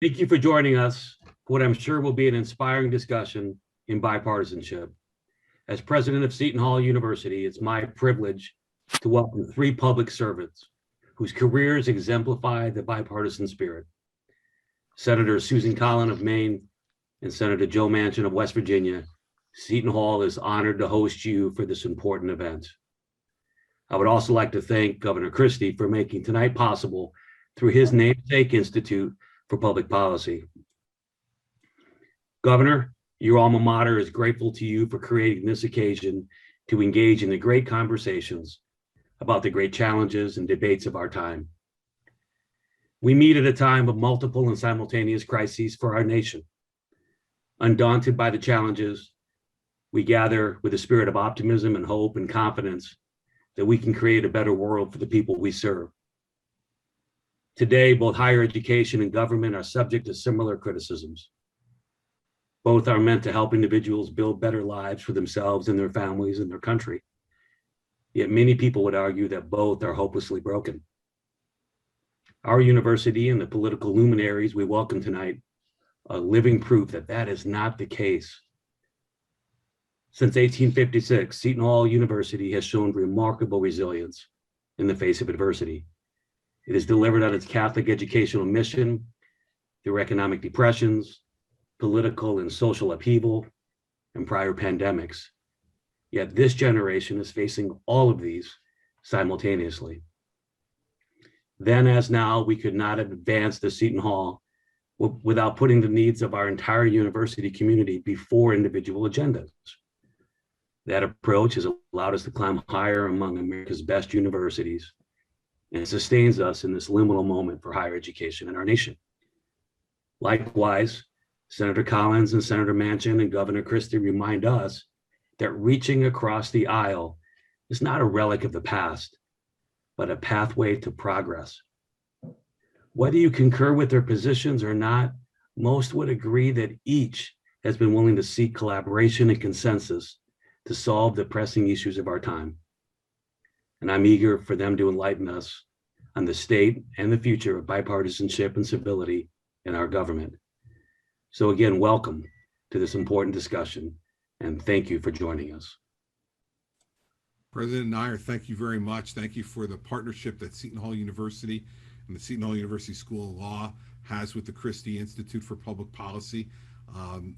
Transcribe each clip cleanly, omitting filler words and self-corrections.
Thank you for joining us for what I'm sure will be an inspiring discussion in bipartisanship. As president of Seton Hall University, it's my privilege to welcome three public servants whose careers exemplify the bipartisan spirit. Senator Susan Collins of Maine and Senator Joe Manchin of West Virginia. Seton Hall is honored to host you for this important event. I would also like to thank Governor Christie for making tonight possible through his namesake Institute for Public Policy. Governor, your alma mater is grateful to you for creating this occasion to engage in the great conversations about the great challenges and debates of our time. We meet at a time of multiple and simultaneous crises for our nation. Undaunted by the challenges, we gather with a spirit of optimism and hope and confidence that we can create a better world for the people we serve. Today, both higher education and government are subject to similar criticisms. Both are meant to help individuals build better lives for themselves and their families and their country. Yet many people would argue that both are hopelessly broken. Our university and the political luminaries we welcome tonight are living proof that that is not the case. Since 1856, Seton Hall University has shown remarkable resilience in the face of adversity. It has delivered on its Catholic educational mission through economic depressions, political and social upheaval, and prior pandemics. Yet this generation is facing all of these simultaneously. Then as now, we could not have advanced the Seton Hall without putting the needs of our entire university community before individual agendas. That approach has allowed us to climb higher among America's best universities and sustains us in this liminal moment for higher education in our nation. Likewise, Senator Collins and Senator Manchin and Governor Christie remind us that reaching across the aisle is not a relic of the past, but a pathway to progress. Whether you concur with their positions or not, most would agree that each has been willing to seek collaboration and consensus to solve the pressing issues of our time. And I'm eager for them to enlighten us on the state and the future of bipartisanship and civility in our government. So again, welcome to this important discussion, and thank you for joining us. President Nair, thank you very much. Thank you for the partnership that Seton Hall University and the Seton Hall University School of Law has with the Christie Institute for Public Policy.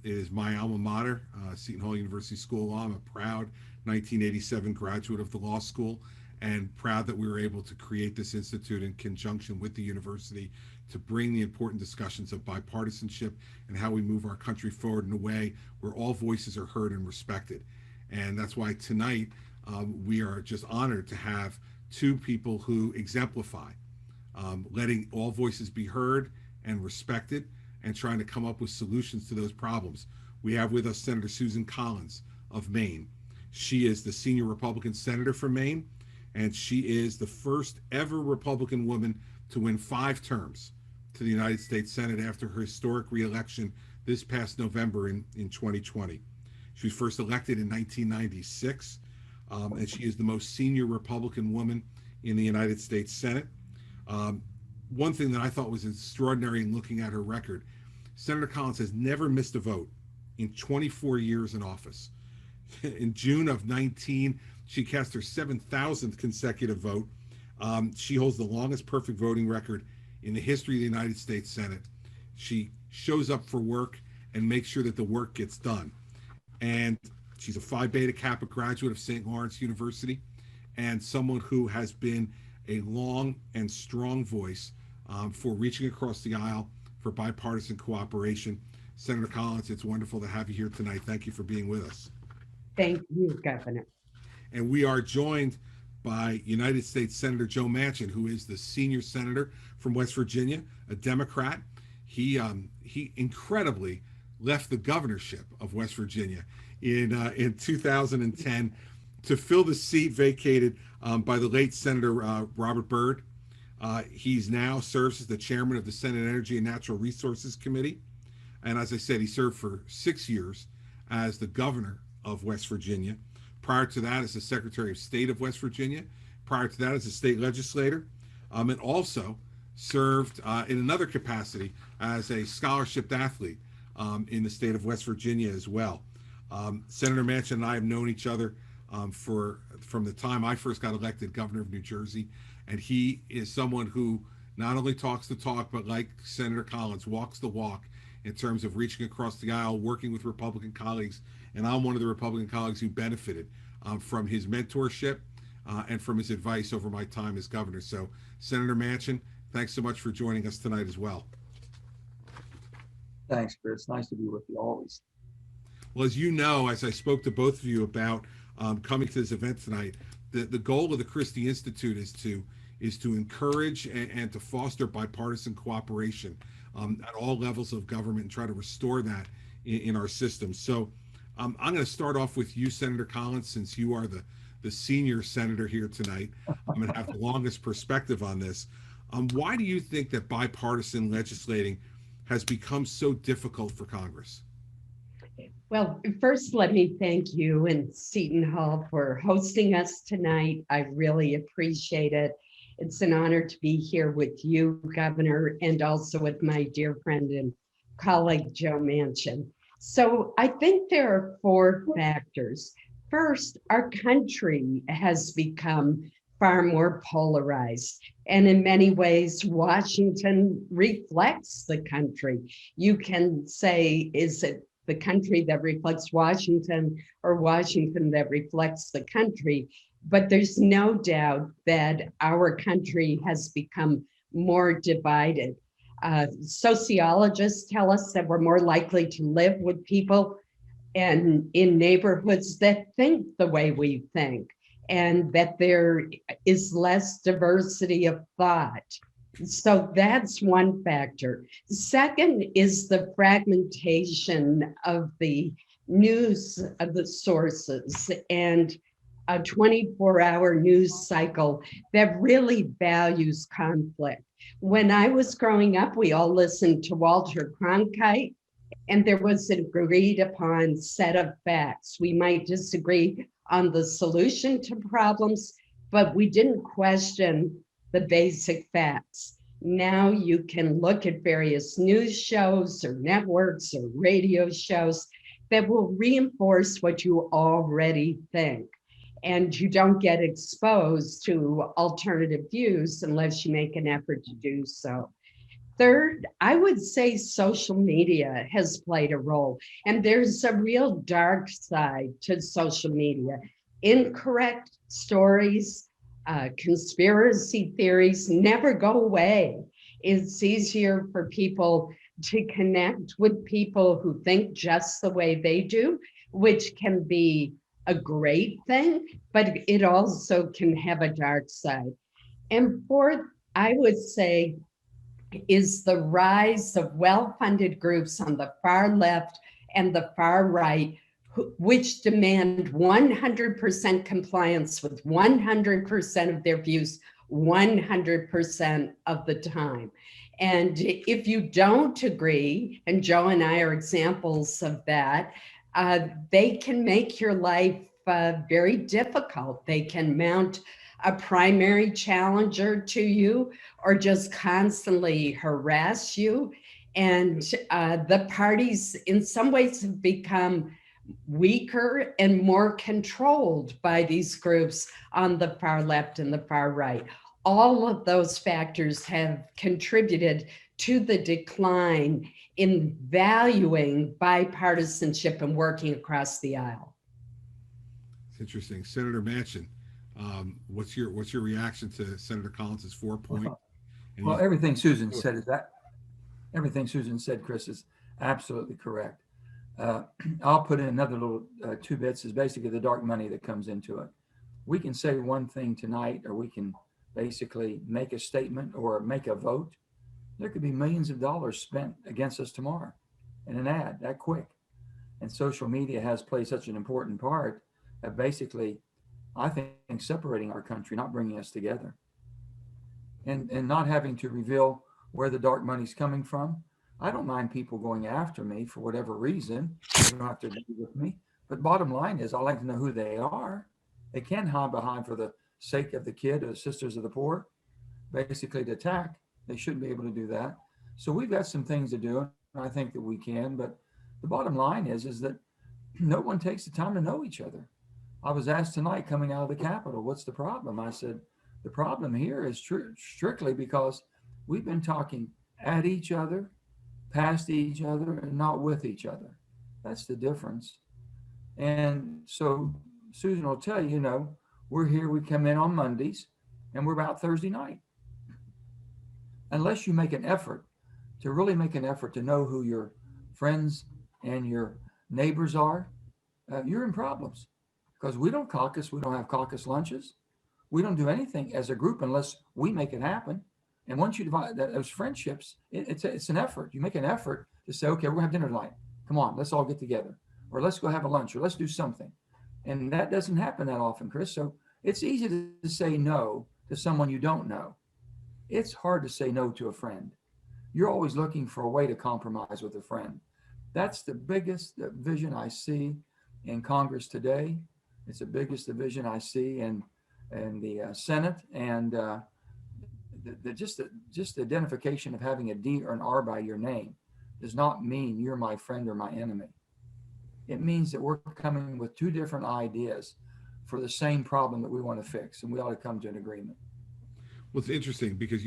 It is my alma mater, Seton Hall University School of Law. I'm a proud 1987 graduate of the law school and proud that we were able to create this institute in conjunction with the university to bring the important discussions of bipartisanship and how we move our country forward in a way where all voices are heard and respected. And that's why tonight we are just honored to have two people who exemplify letting all voices be heard and respected and trying to come up with solutions to those problems. We have with us Senator Susan Collins of Maine. She is the senior Republican senator from Maine, and she is the first ever Republican woman to win 5 terms to the United States Senate after her historic reelection this past November in 2020. She was first elected in 1996, and she is the most senior Republican woman in the United States Senate. One thing that I thought was extraordinary in looking at her record, Senator Collins has never missed a vote in 24 years in office. In June of 19, she cast her 7,000th consecutive vote. She holds the longest perfect voting record in the history of the United States Senate. She shows up for work and makes sure that the work gets done. And she's a Phi Beta Kappa graduate of St. Lawrence University and someone who has been a long and strong voice for reaching across the aisle for bipartisan cooperation. Senator Collins, it's wonderful to have you here tonight. Thank you for being with us. Thank you, Governor. And we are joined by United States Senator Joe Manchin, who is the senior senator from West Virginia, a Democrat. He incredibly left the governorship of West Virginia in 2010 to fill the seat vacated by the late Senator Robert Byrd. He's now serves as the chairman of the Senate Energy and Natural Resources Committee. And as I said, he served for 6 years as the governor of West Virginia. Prior to that, as the Secretary of State of West Virginia. Prior to that, as a state legislator. And also served in another capacity as a scholarship athlete in the state of West Virginia as well. Senator Manchin and I have known each other from the time I first got elected governor of New Jersey, and he is someone who not only talks the talk, but like Senator Collins, walks the walk in terms of reaching across the aisle, working with Republican colleagues, and I'm one of the Republican colleagues who benefited from his mentorship and from his advice over my time as governor. So, Senator Manchin, thanks so much for joining us tonight as well. Thanks, Chris. Nice to be with you always. Well, as you know, as I spoke to both of you about coming to this event tonight, the goal of the Christie Institute is to encourage and to foster bipartisan cooperation at all levels of government and try to restore that in our system. So I'm going to start off with you, Senator Collins, since you are the senior senator here tonight. I'm going to have the longest perspective on this. Why do you think that bipartisan legislating has become so difficult for Congress? Well, first, let me thank you and Seton Hall for hosting us tonight. I really appreciate it. It's an honor to be here with you, Governor, and also with my dear friend and colleague, Joe Manchin. So I think there are 4 factors. First, our country has become far more polarized. And in many ways, Washington reflects the country. You can say, is it the country that reflects Washington or Washington that reflects the country? But there's no doubt that our country has become more divided. Sociologists tell us that we're more likely to live with people and in neighborhoods that think the way we think, and that there is less diversity of thought. So that's one factor. Second is the fragmentation of the news of the sources and a 24-hour news cycle that really values conflict. When I was growing up, we all listened to Walter Cronkite, and there was an agreed upon set of facts. We might disagree on the solution to problems, but we didn't question the basic facts. Now you can look at various news shows or networks or radio shows that will reinforce what you already think. And you don't get exposed to alternative views unless you make an effort to do so. Third, I would say social media has played a role, and there's a real dark side to social media. Incorrect stories, conspiracy theories never go away. It's easier for people to connect with people who think just the way they do, which can be a great thing, but it also can have a dark side. And fourth, I would say, is the rise of well-funded groups on the far left and the far right, which demand 100% compliance with 100% of their views 100% of the time. And if you don't agree, and Joe and I are examples of that, they can make your life very difficult. They can mount a primary challenger to you or just constantly harass you. And the parties in some ways have become weaker and more controlled by these groups on the far left and the far right. All of those factors have contributed to the decline in valuing bipartisanship and working across the aisle. It's interesting. Senator Manchin, what's your reaction to Senator Collins's 4-point? Well, everything Susan said everything Susan said, Chris, is absolutely correct. I'll put in another little 2 bits is basically the dark money that comes into it. We can say one thing tonight, or we can basically make a statement or make a vote. There could be millions of dollars spent against us tomorrow in an ad that quick. And social media has played such an important part of basically, I think, separating our country, not bringing us together. And not having to reveal where the dark money's coming from. I don't mind people going after me for whatever reason. They don't have to agree with me. But bottom line is, I like to know who they are. They can hide behind for the sake of the kid or the sisters of the poor, basically to attack They shouldn't be able to do that. So we've got some things to do, and I think that we can. But the bottom line is that no one takes the time to know each other. I was asked tonight coming out of the Capitol, what's the problem? I said, the problem here is strictly because we've been talking at each other, past each other, and not with each other. That's the difference. And so Susan will tell you, we're here, we come in on Mondays, and we're about Thursday night. Unless you make an effort to really make an effort to know who your friends and your neighbors are, you're in problems. Because we don't caucus, we don't have caucus lunches. We don't do anything as a group unless we make it happen. And once you divide those friendships, it's an effort. You make an effort to say, okay, we're gonna have dinner tonight. Come on, let's all get together. Or let's go have a lunch, or let's do something. And that doesn't happen that often, Chris. So it's easy to say no to someone you don't know. It's hard to say no to a friend. You're always looking for a way to compromise with a friend. That's the biggest division I see in Congress today. It's the biggest division I see in the Senate, and just the identification of having a D or an R by your name does not mean you're my friend or my enemy. It means that we're coming with two different ideas for the same problem that we want to fix, and we ought to come to an agreement. Well, it's interesting because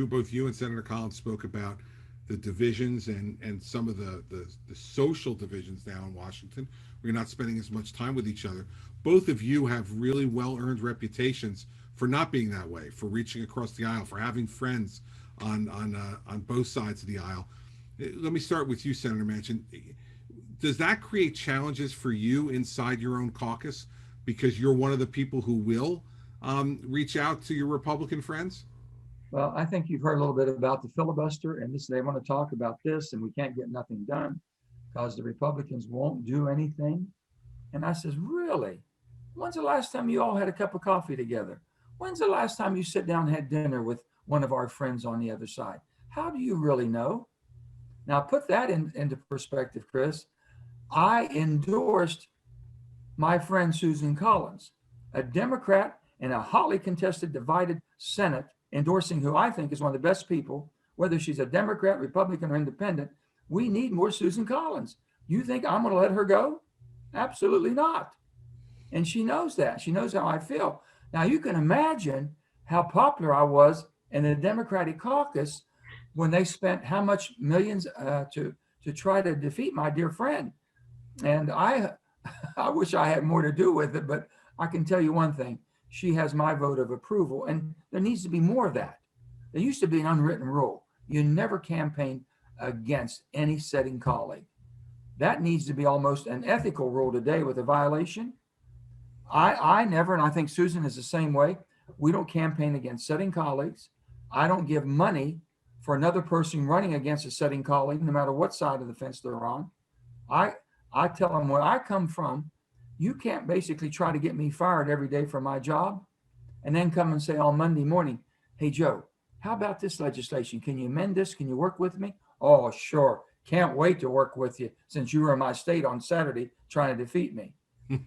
both you and Senator Collins spoke about the divisions and some of the social divisions now in Washington. We're not spending as much time with each other. Both of you have really well-earned reputations for not being that way, for reaching across the aisle, for having friends on both sides of the aisle. Let me start with you, Senator Manchin. Does that create challenges for you inside your own caucus because you're one of the people who will reach out to your Republican friends? Well, I think you've heard a little bit about the filibuster, and they want to talk about this, and we can't get nothing done because the Republicans won't do anything. And I says, really? When's the last time you all had a cup of coffee together? When's the last time you sit down and had dinner with one of our friends on the other side? How do you really know? Now put that into perspective, Chris. I endorsed my friend Susan Collins, a Democrat in a hotly contested, divided Senate, endorsing who I think is one of the best people, whether she's a Democrat, Republican, or independent. We need more Susan Collins. You think I'm going to let her go? Absolutely not. And she knows that. She knows how I feel. Now you can imagine how popular I was in the Democratic caucus when they spent how much millions to try to defeat my dear friend. And I wish I had more to do with it, but I can tell you one thing. She has my vote of approval, and there needs to be more of that. There used to be an unwritten rule. You never campaign against any sitting colleague. That needs to be almost an ethical rule today with a violation. I never, and I think Susan is the same way. We don't campaign against sitting colleagues. I don't give money for another person running against a sitting colleague, no matter what side of the fence they're on. I tell them where I come from. You can't basically try to get me fired every day from my job and then come and say on Monday morning, hey, Joe, how about this legislation? Can you amend this? Can you work with me? Oh, sure. Can't wait to work with you since you were in my state on Saturday trying to defeat me.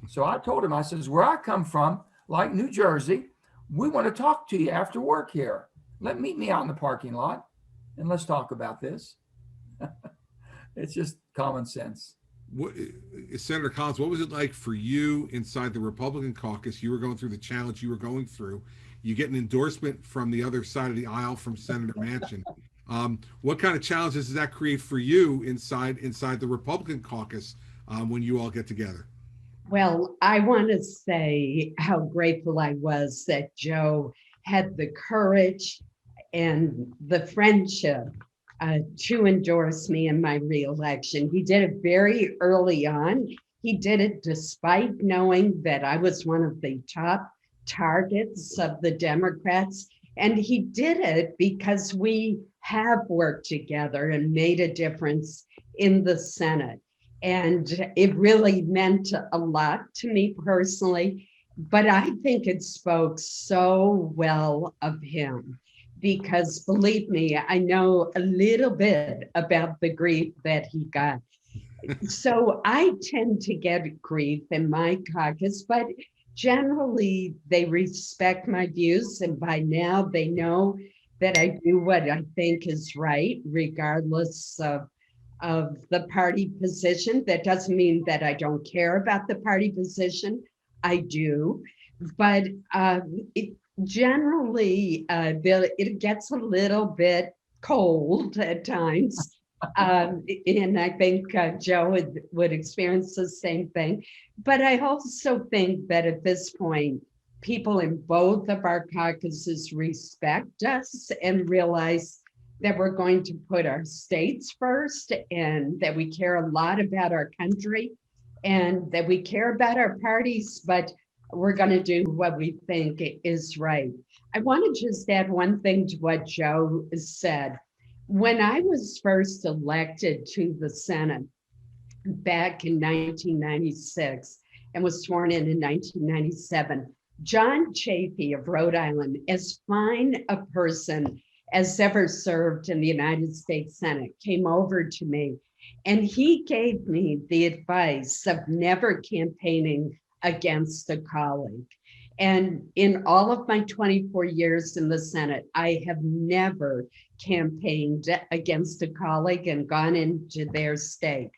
So I told him, I says, where I come from, like New Jersey, we want to talk to you after work here. Meet me out in the parking lot and let's talk about this. It's just common sense. Senator Collins, what was it like for you inside the Republican caucus? You were going through the challenge you were going through. You get an endorsement from the other side of the aisle from Senator Manchin. What kind of challenges does that create for you inside the Republican caucus when you all get together? Well, I want to say how grateful I was that Joe had the courage and the friendship to endorse me in my reelection. He did it very early on. He did it despite knowing that I was one of the top targets of the Democrats. And he did it because we have worked together and made a difference in the Senate. And it really meant a lot to me personally, but I think it spoke so well of him because believe me, I know a little bit about the grief that he got. So I tend to get grief in my caucus, but generally they respect my views. And by now they know that I do what I think is right, regardless of the party position. That doesn't mean that I don't care about the party position. I do, but it generally it gets a little bit cold at times. And I think Joe would experience the same thing. But I also think that at this point, people in both of our caucuses respect us and realize that we're going to put our states first and that we care a lot about our country and that we care about our parties, but we're going to do what we think is right. I want to just add one thing to what Joe said. When I was first elected to the Senate back in 1996 and was sworn in 1997, John Chafee of Rhode Island, as fine a person as ever served in the United States Senate, came over to me and he gave me the advice of never campaigning against a colleague. And in all of my 24 years in the Senate, I have never campaigned against a colleague and gone into their state.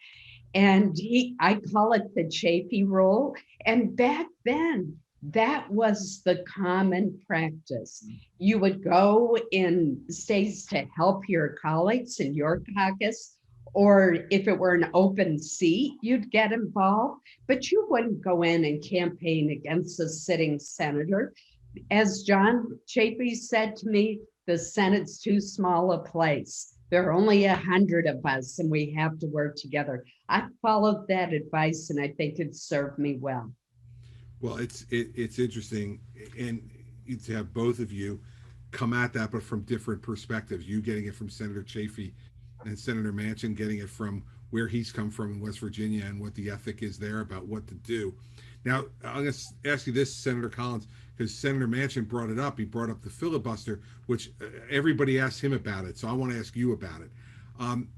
And I call it the Chafee rule. And back then, that was the common practice. You would go in states to help your colleagues in your caucus, or if it were an open seat, you'd get involved, but you wouldn't go in and campaign against a sitting senator. As John Chafee said to me, the Senate's too small a place. There are only 100 of us and we have to work together. I followed that advice and I think it served me well. Well, it's interesting, and to have both of you come at that, but from different perspectives. You getting it from Senator Chafee, and Senator Manchin getting it from where he's come from in West Virginia and what the ethic is there about what to do. Now, I'm going to ask you this, Senator Collins, because Senator Manchin brought it up. He brought up the filibuster, which everybody asked him about it. So I want to ask you about it.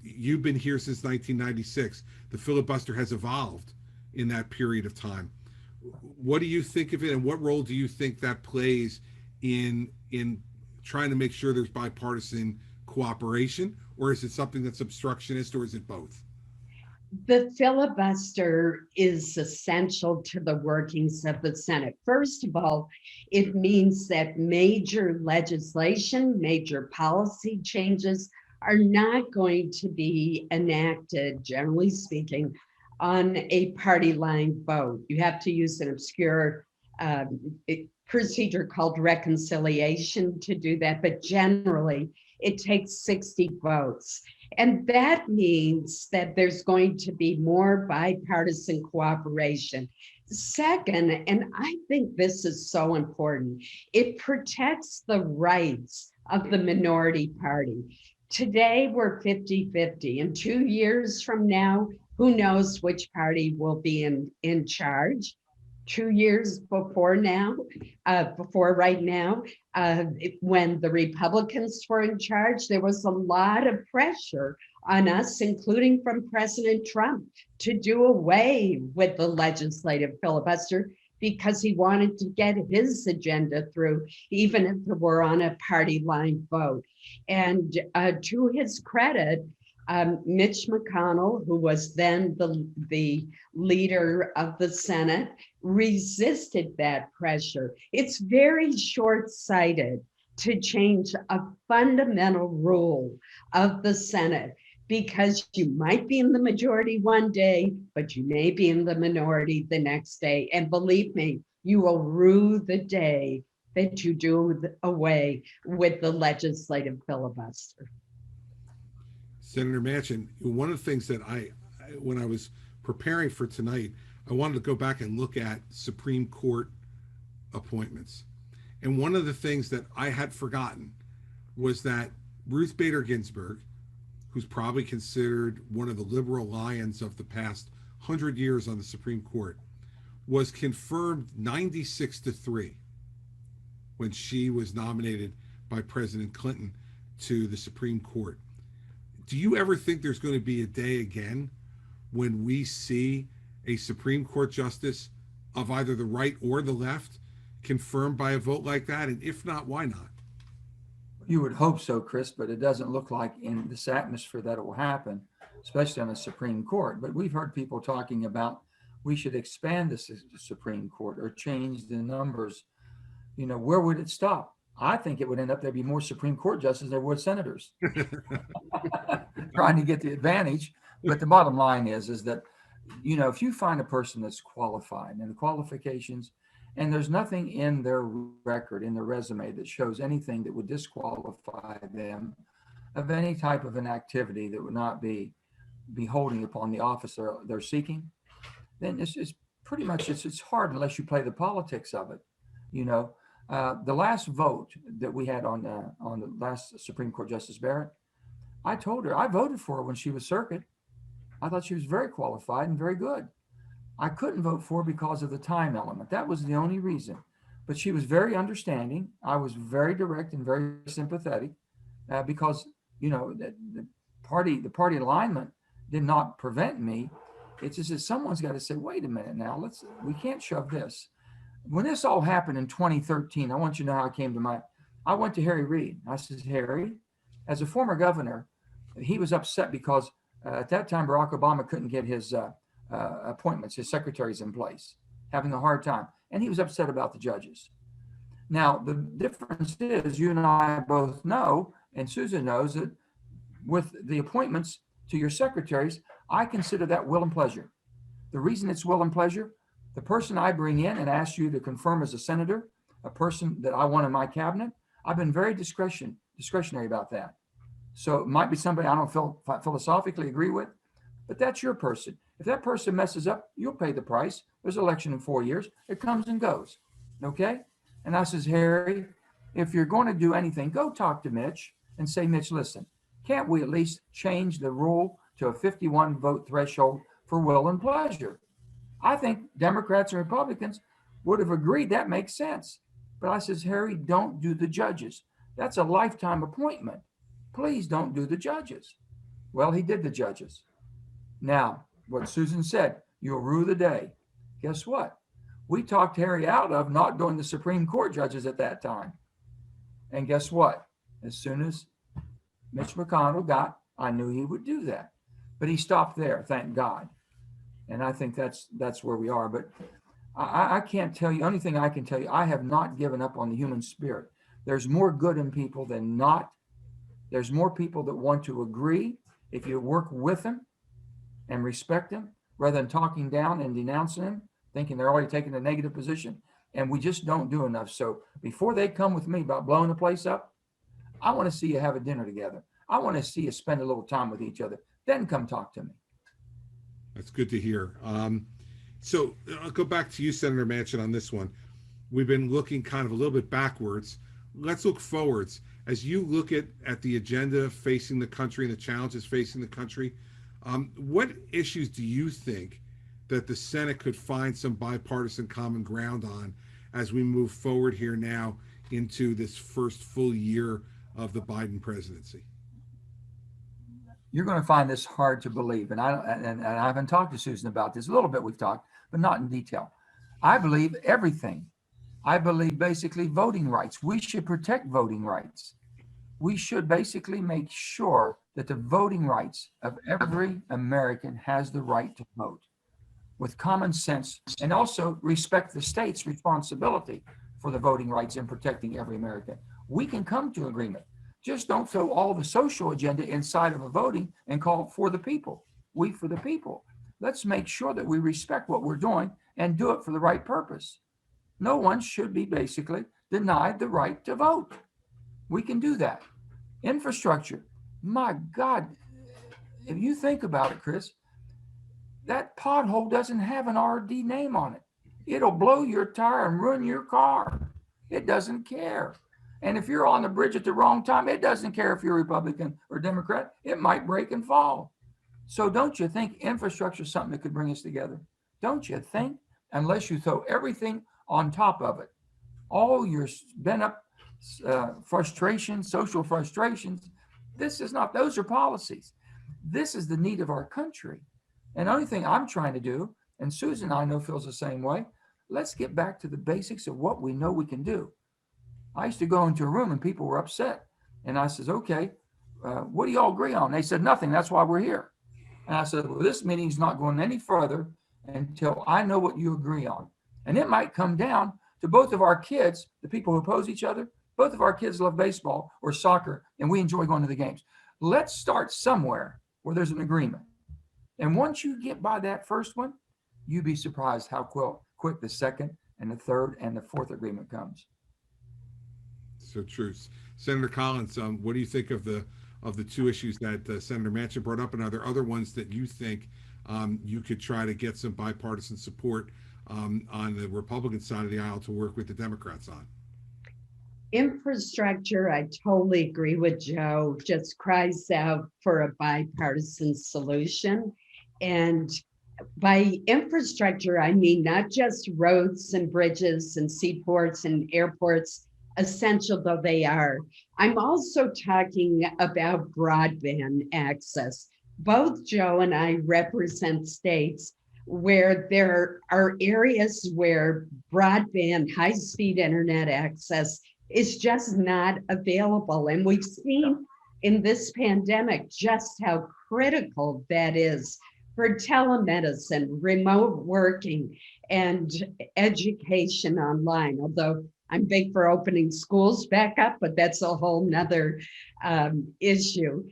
You've been here since 1996. The filibuster has evolved in that period of time. What do you think of it, and what role do you think that plays in trying to make sure there's bipartisan cooperation, or is it something that's obstructionist, or is it both? The filibuster is essential to the workings of the Senate. First of all, it means that major legislation, major policy changes are not going to be enacted, generally speaking, on a party line vote. You have to use an obscure procedure called reconciliation to do that, but generally it takes 60 votes. And that means that there's going to be more bipartisan cooperation. Second, and I think this is so important, it protects the rights of the minority party. Today, we're 50-50. In 2 years from now, who knows which party will be in charge? 2 years before right now, when the Republicans were in charge, there was a lot of pressure on us, including from President Trump, to do away with the legislative filibuster because he wanted to get his agenda through, even if it were on a party line vote. And to his credit, Mitch McConnell, who was then the leader of the Senate, resisted that pressure. It's very short-sighted to change a fundamental rule of the Senate because you might be in the majority one day, but you may be in the minority the next day. And believe me, you will rue the day that you do away with the legislative filibuster. Senator Manchin, one of the things that when I was preparing for tonight, I wanted to go back and look at Supreme Court appointments. And one of the things that I had forgotten was that Ruth Bader Ginsburg, who's probably considered one of the liberal lions of the past 100 years on the Supreme Court, was confirmed 96-3 when she was nominated by President Clinton to the Supreme Court. Do you ever think there's going to be a day again when we see a Supreme Court justice of either the right or the left confirmed by a vote like that? And if not, why not? You would hope so, Chris, but it doesn't look like in this atmosphere that it will happen, especially on the Supreme Court. But we've heard people talking about we should expand the Supreme Court or change the numbers. You know, where would it stop? I think it would end up there'd be more Supreme Court justices than there would senators trying to get the advantage. But the bottom line is that, you know, if you find a person that's qualified and the qualifications, and there's nothing in their record, in their resume that shows anything that would disqualify them of any type of an activity that would not be holding upon the office they're seeking, then it's pretty much, it's hard unless you play the politics of it. You know, the last vote that we had on the last Supreme Court Justice Barrett, I told her I voted for her when she was circuit. I thought she was very qualified and very good. I couldn't vote for her because of the time element. That was the only reason. But she was very understanding. I was very direct and very sympathetic because, you know, the party alignment did not prevent me. It's just that someone's got to say, wait a minute now, we can't shove this. When this all happened in 2013, I want you to know how it came to mind. I went to Harry Reid. I said, Harry, as a former governor, he was upset because at that time, Barack Obama couldn't get his appointments, his secretaries in place, having a hard time. And he was upset about the judges. Now, the difference is you and I both know, and Susan knows, that with the appointments to your secretaries, I consider that will and pleasure. The reason it's will and pleasure, the person I bring in and ask you to confirm as a senator, a person that I want in my cabinet, I've been very discretionary about that. So it might be somebody I don't philosophically agree with, but that's your person. If that person messes up, you'll pay the price. There's an election in 4 years. It comes and goes. Okay? And I says, Harry, if you're going to do anything, go talk to Mitch and say, Mitch, listen, can't we at least change the rule to a 51 vote threshold for will and pleasure? I think Democrats and Republicans would have agreed that makes sense. But I says, Harry, don't do the judges. That's a lifetime appointment. Please don't do the judges. Well, he did the judges. Now, what Susan said, you'll rue the day. Guess what? We talked Harry out of not doing the Supreme Court judges at that time. And guess what? As soon as Mitch McConnell I knew he would do that. But he stopped there, thank God. And I think that's where we are. But I can't tell you, only thing I can tell you, I have not given up on the human spirit. There's more good in people than not. There's more people that want to agree if you work with them and respect them rather than talking down and denouncing them, thinking they're already taking a negative position. And we just don't do enough. So before they come with me about blowing the place up, I want to see you have a dinner together. I want to see you spend a little time with each other. Then come talk to me. That's good to hear. So I'll go back to you, Senator Manchin, on this one. We've been looking kind of a little bit backwards. Let's look forwards. As you look at the agenda facing the country and the challenges facing the country, what issues do you think that the Senate could find some bipartisan common ground on as we move forward here now into this first full year of the Biden presidency? You're going to find this hard to believe. And I haven't talked to Susan about this. A little bit we've talked, but not in detail. I believe everything. I believe basically voting rights. We should protect voting rights. We should basically make sure that the voting rights of every American has the right to vote with common sense, and also respect the state's responsibility for the voting rights and protecting every American. We can come to agreement. Just don't throw all the social agenda inside of a voting and call it for the people. We for the people. Let's make sure that we respect what we're doing and do it for the right purpose. No one should be basically denied the right to vote. We can do that. Infrastructure. My God, if you think about it, Chris, that pothole doesn't have an RD name on it. It'll blow your tire and ruin your car. It doesn't care. And if you're on the bridge at the wrong time, it doesn't care if you're Republican or Democrat. It might break and fall. So don't you think infrastructure is something that could bring us together? Don't you think? Unless you throw everything on top of it. All your bent up frustrations, social frustrations, those are policies. This is the need of our country. And the only thing I'm trying to do, and Susan, I know, feels the same way, let's get back to the basics of what we know we can do. I used to go into a room and people were upset And I says, okay, what do y'all agree on? They said, nothing. That's why we're here. And I said, well, this meeting's not going any further until I know what you agree on. And it might come down to both of our kids, the people who oppose each other, both of our kids love baseball or soccer, and we enjoy going to the games. Let's start somewhere where there's an agreement. And once you get by that first one, you'd be surprised how quick the second and the third and the fourth agreement comes. So true. Senator Collins, what do you think of the two issues that Senator Manchin brought up, and are there other ones that you think you could try to get some bipartisan support on the Republican side of the aisle to work with the Democrats on? Infrastructure, I totally agree with Joe, just cries out for a bipartisan solution. And by infrastructure, I mean not just roads and bridges and seaports and airports, essential though they are. I'm also talking about broadband access. Both Joe and I represent states where there are areas where broadband, high-speed internet access is just not available. And we've seen in this pandemic just how critical that is for telemedicine, remote working, and education online. Although I'm big for opening schools back up, but that's a whole nother issue.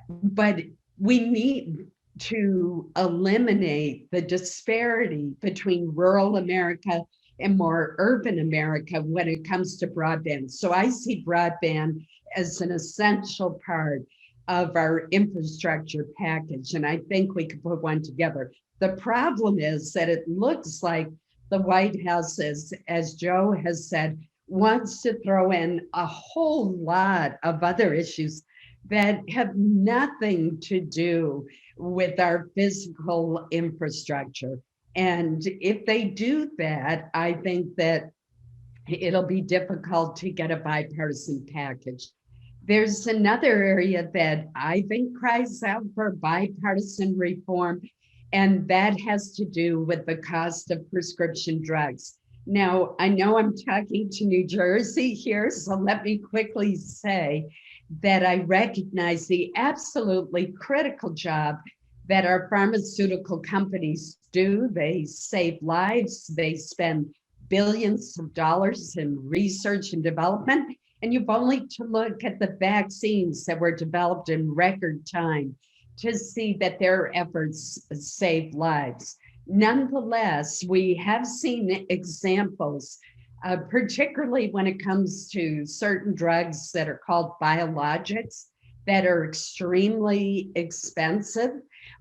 But we need to eliminate the disparity between rural America and more urban America when it comes to broadband. So I see broadband as an essential part of our infrastructure package, and I think we could put one together. The problem is that it looks like the White House, as Joe has said, wants to throw in a whole lot of other issues that have nothing to do with our physical infrastructure. And if they do that, I think that it'll be difficult to get a bipartisan package. There's another area that I think cries out for bipartisan reform, and that has to do with the cost of prescription drugs. Now, I know I'm talking to New Jersey here, so let me quickly say that I recognize the absolutely critical job that our pharmaceutical companies do. They save lives, they spend billions of dollars in research and development, and you've only to look at the vaccines that were developed in record time to see that their efforts save lives. Nonetheless, we have seen examples, particularly when it comes to certain drugs that are called biologics that are extremely expensive,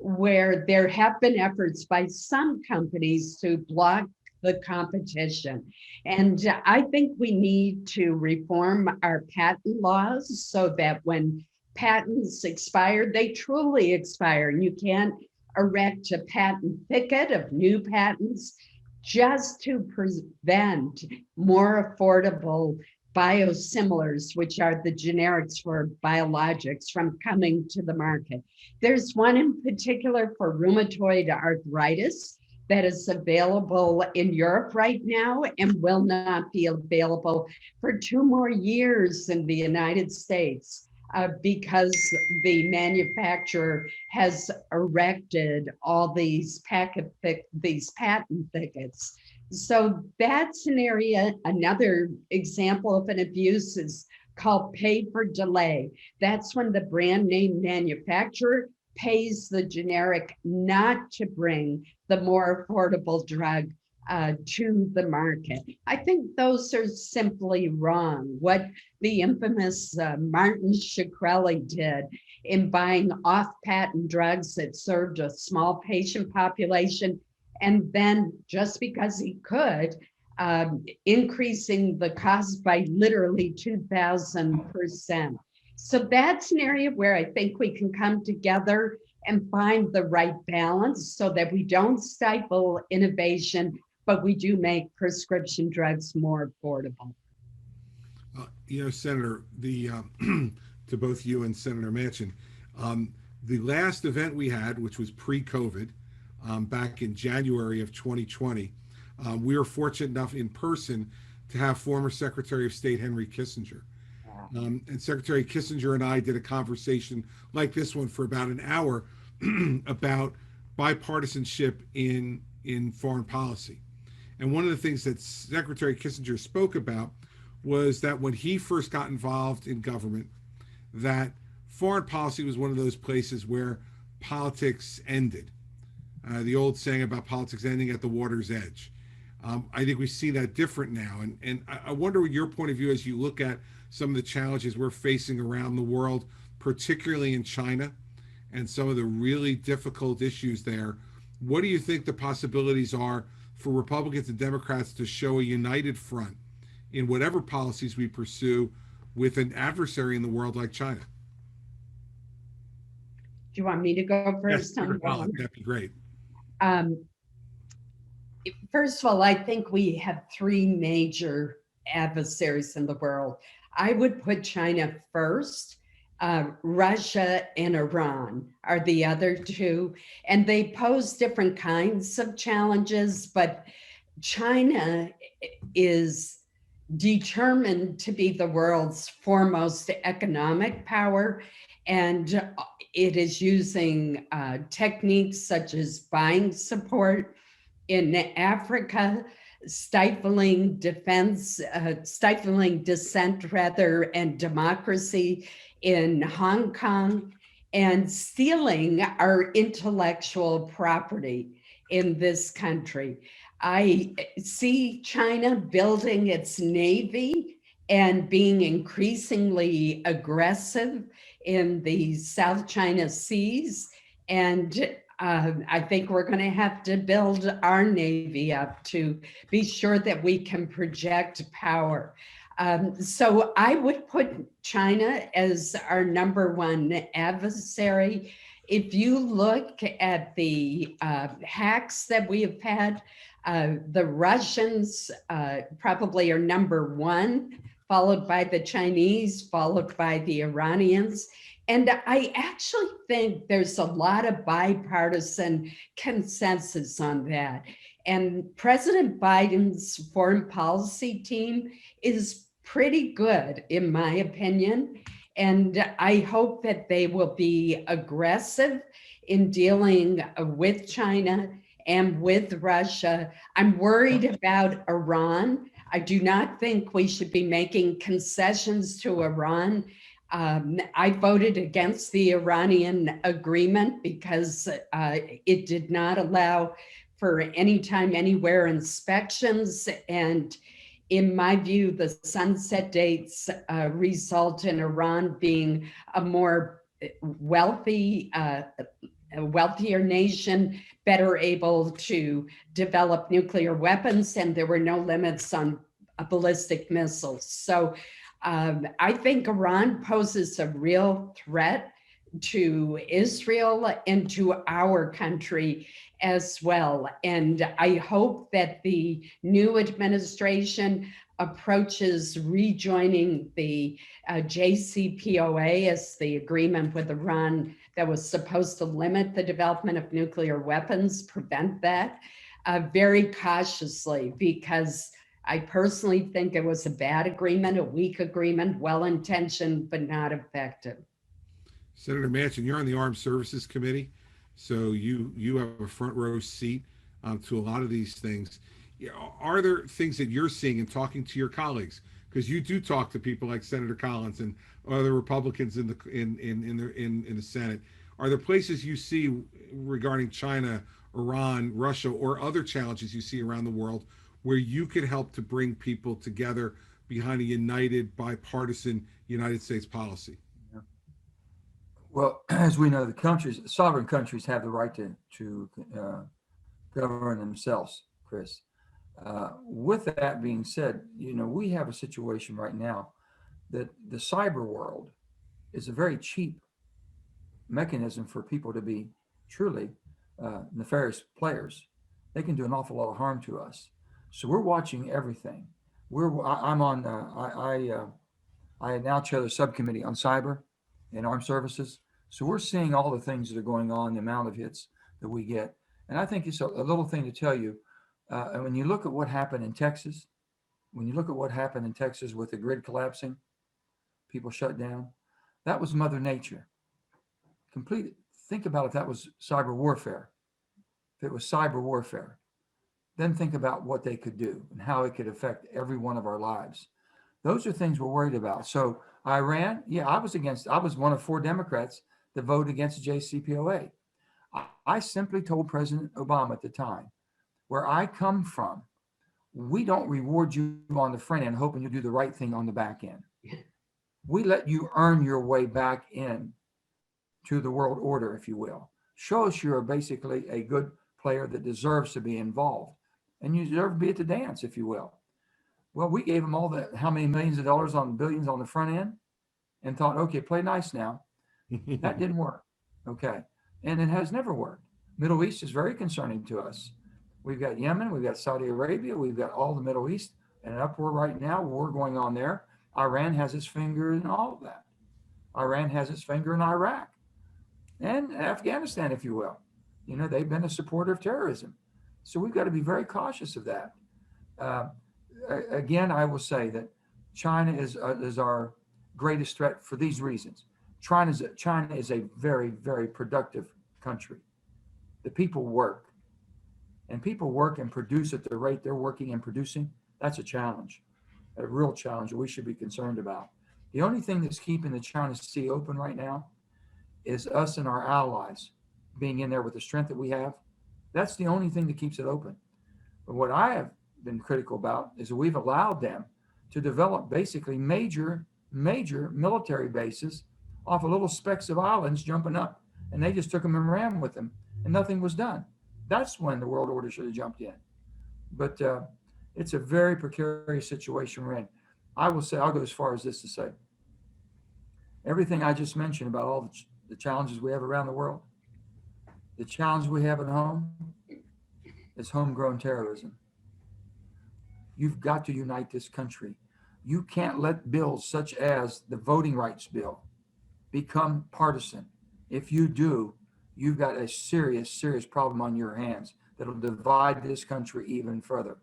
where there have been efforts by some companies to block the competition. And I think we need to reform our patent laws so that when patents expire, they truly expire. And you can't erect a patent thicket of new patents just to prevent more affordable biosimilars, which are the generics for biologics, from coming to the market. There's one in particular for rheumatoid arthritis that is available in Europe right now and will not be available for 2 more years in the United States because the manufacturer has erected all these patent thickets. So that's an area. Another example of an abuse is called pay for delay. That's when the brand name manufacturer pays the generic not to bring the more affordable drug to the market. I think those are simply wrong. What the infamous Martin Shkreli did in buying off-patent drugs that served a small patient population, and then just because he could, increasing the cost by literally 2,000%. So that's an area where I think we can come together and find the right balance so that we don't stifle innovation, but we do make prescription drugs more affordable. Senator, to both you and Senator Manchin, the last event we had, which was pre-COVID, back in January of 2020, we were fortunate enough in person to have former Secretary of State Henry Kissinger. And Secretary Kissinger and I did a conversation like this one for about an hour about bipartisanship in foreign policy. And one of the things that Secretary Kissinger spoke about was that when he first got involved in government, that foreign policy was one of those places where politics ended. The old saying about politics ending at the water's edge. I think we see that different now. And I wonder what your point of view as you look at some of the challenges we're facing around the world, particularly in China, and some of the really difficult issues there. What do you think the possibilities are for Republicans and Democrats to show a united front in whatever policies we pursue with an adversary in the world like China? Do you want me to go first? Yes, on that one? that'd be great. First of all, I think we have three major adversaries in the world. I would put China first. Russia and Iran are the other two, and they pose different kinds of challenges, but China is determined to be the world's foremost economic power, and it is using techniques such as buying support in Africa, stifling dissent rather, and democracy in Hong Kong, and stealing our intellectual property in this country. I see China building its navy and being increasingly aggressive in the South China Seas. And I think we're going to have to build our navy up to be sure that we can project power. So I would put China as our number one adversary. If you look at the hacks that we have had, the Russians probably are number one, followed by the Chinese, followed by the Iranians. And I actually think there's a lot of bipartisan consensus on that. And President Biden's foreign policy team is pretty good, in my opinion. And I hope that they will be aggressive in dealing with China and with Russia. I'm worried about Iran. I do not think we should be making concessions to Iran. I voted against the Iranian agreement because it did not allow for anytime, anywhere inspections. And in my view, the sunset dates result in Iran being a more wealthy, a wealthier nation, better able to develop nuclear weapons, and there were no limits on ballistic missiles. So I think Iran poses a real threat to Israel and to our country as well. And I hope that the new administration approaches rejoining the JCPOA as the agreement with Iran that was supposed to limit the development of nuclear weapons, prevent that, very cautiously, because I personally think it was a bad agreement, a weak agreement, well-intentioned, but not effective. Senator Manchin, you're on the Armed Services Committee, so you have a front row seat to a lot of these things. Are there things that you're seeing and talking to your colleagues? Because you do talk to people like Senator Collins and other Republicans in the Senate. Are there places you see regarding China, Iran, Russia, or other challenges you see around the world where you could help to bring people together behind a united, bipartisan United States policy? Well, as we know, the countries, sovereign countries, have the right to govern themselves, Chris. With that being said, we have a situation right now that the cyber world is a very cheap mechanism for people to be truly nefarious players. They can do an awful lot of harm to us. So we're watching everything. I now chair the subcommittee on cyber and armed services. So we're seeing all the things that are going on, the amount of hits that we get. And I think it's a little thing to tell you. And when you look at what happened in Texas, with the grid collapsing, people shut down. That was Mother Nature. Complete. Think about if that was cyber warfare. If it was cyber warfare, then think about what they could do and how it could affect every one of our lives. Those are things we're worried about. So Iran, yeah, I was one of 4 Democrats that voted against the JCPOA. I simply told President Obama at the time, where I come from, we don't reward you on the front end hoping you do the right thing on the back end. We let you earn your way back in to the world order, if you will. Show us you're basically a good player that deserves to be involved, and you deserve to be at the dance, if you will. Well, we gave them all that, how many millions of dollars on billions on the front end, and thought, okay, play nice now. That didn't work. Okay. And it has never worked. Middle East is very concerning to us. We've got Yemen, we've got Saudi Arabia, we've got all the Middle East, and an uproar right now, war going on there. Iran has its finger in all of that. Iran has its finger in Iraq and Afghanistan, if you will. You know, they've been a supporter of terrorism. So we've got to be very cautious of that. Again, I will say that China is our greatest threat for these reasons. China is a very, very productive country. The people work. And people work and produce at the rate they're working and producing. That's a challenge, a real challenge that we should be concerned about. The only thing that's keeping the China Sea open right now is us and our allies being in there with the strength that we have. That's the only thing that keeps it open. But what I have been critical about is that we've allowed them to develop basically major military bases off of little specks of islands jumping up. And they just took them and ran with them, and nothing was done. That's when the world order should have jumped in. But it's a very precarious situation we're in. I will say, I'll go as far as this to say, everything I just mentioned about all the challenges we have around the world, the challenge we have at home is homegrown terrorism. You've got to unite this country. You can't let bills such as the voting rights bill become partisan. If you do, you've got a serious, serious problem on your hands that'll divide this country even further.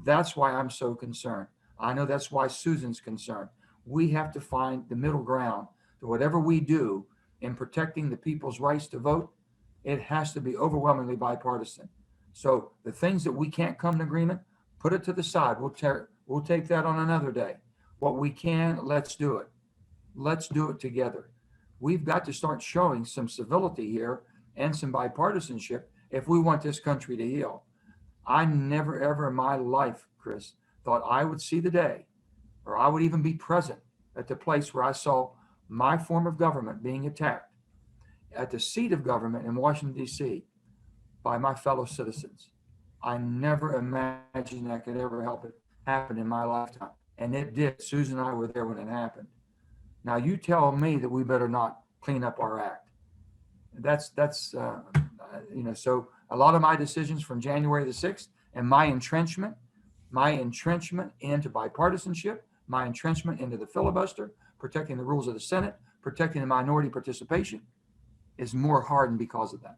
That's why I'm so concerned. I know that's why Susan's concerned. We have to find the middle ground to whatever we do in protecting the people's rights to vote. It has to be overwhelmingly bipartisan. So the things that we can't come to agreement, put it to the side. We'll take that on another day. What we can, let's do it. Let's do it together. We've got to start showing some civility here and some bipartisanship if we want this country to heal. I never, ever in my life, Chris, thought I would see the day, or I would even be present at the place where I saw my form of government being attacked at the seat of government in Washington, D.C. by my fellow citizens. I never imagined that could ever happen in my lifetime. And it did. Susan and I were there when it happened. Now you tell me that we better not clean up our act. That's so a lot of my decisions from January the 6th and my entrenchment into bipartisanship, my entrenchment into the filibuster, protecting the rules of the Senate, protecting the minority participation is more hardened because of that.